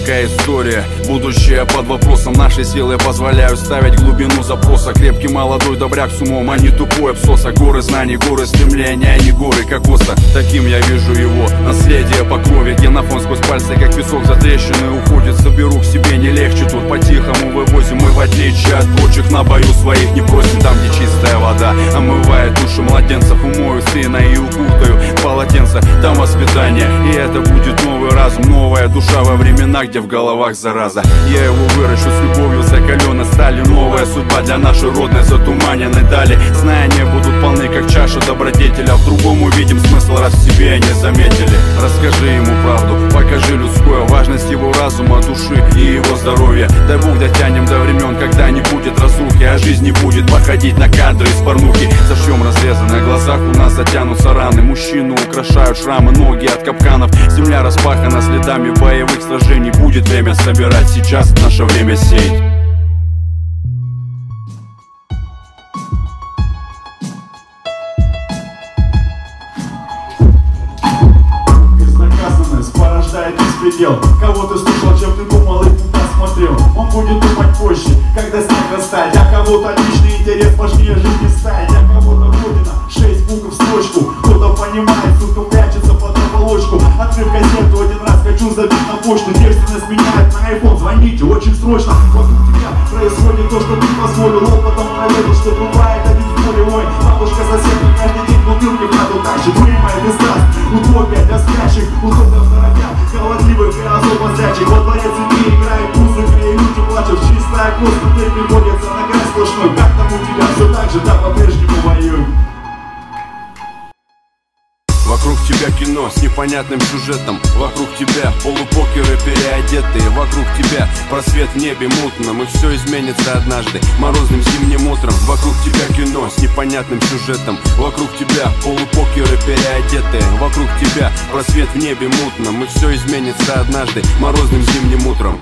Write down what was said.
такая история. Будущее под вопросом, наши силы позволяют ставить глубину запроса. Крепкий молодой добряк с умом, а не тупой обсоса. Горы знаний, горы стремления, а не горы кокоса. Таким я вижу его, наследие по крови. Генофон сквозь пальцы, как песок за трещины уходит. Соберу к себе, не легче тут, по-тихому вывозим. Мы в отличие от прочих на бою своих не просим. Там, где чистая вода омывает души младенцев, умою сына и укутаю полотенце. Там воспитание, и это будет новый разум, новая душа во времена, где в головах зараза. Я его выращу с любовью, закаленной сталью. Новая судьба для нашей родной затуманенной дали. Знания будут полны, как чаша добродетеля. В другом увидим смысл, раз в себе не заметили. Расскажи ему правду, покажи людское, важность его разума, души и его здоровья. Дай Бог дотянем до времен, когда не будет разрухи, а жизнь не будет походить на кадры из порнухи. Зашьем разрезы, на глазах у нас затянутся раны. Мужчину украшают шрамы, ноги от капканов. Земля распахана следами боевых сражений. Будет время собирать, сейчас наше время сеять. Безнаказанность порождает беспредел. Кого ты слушал, чем ты думал и куда смотрел? Он будет думать позже, когда снег растает. Для кого-то личный интерес важнее жизни стаи. Для кого-то родина, 6 букв в строчку. Кто-то понимает, сука прячется под оболочку. Открыв газету, один раз хочу забить на почту. Девственность меняет на iPhone, звоните очень срочно. Вокруг тебя происходит то, что ты позволил. Опытом проверил, что бывает один в поле. Ой, бабушка соседка каждый день бутылки в хату тащит. Вынимает из нас утопия для спящих. Удобно в торопях, голодливых и особо зрячих. Во дворе цветы играет музыка и люди плачут. Чистая кость, теперь приходится на край сплошной. Как там у тебя все так же, да, по-прежнему воюем. Вокруг тебя кино с непонятным сюжетом. Вокруг тебя полупокеры переодетые. Вокруг тебя просвет в небе мутном. И все изменится однажды морозным зимним утром. Вокруг тебя кино с непонятным сюжетом. Вокруг тебя полупокеры переодетые. Вокруг тебя просвет в небе мутном. И все изменится однажды морозным зимним утром.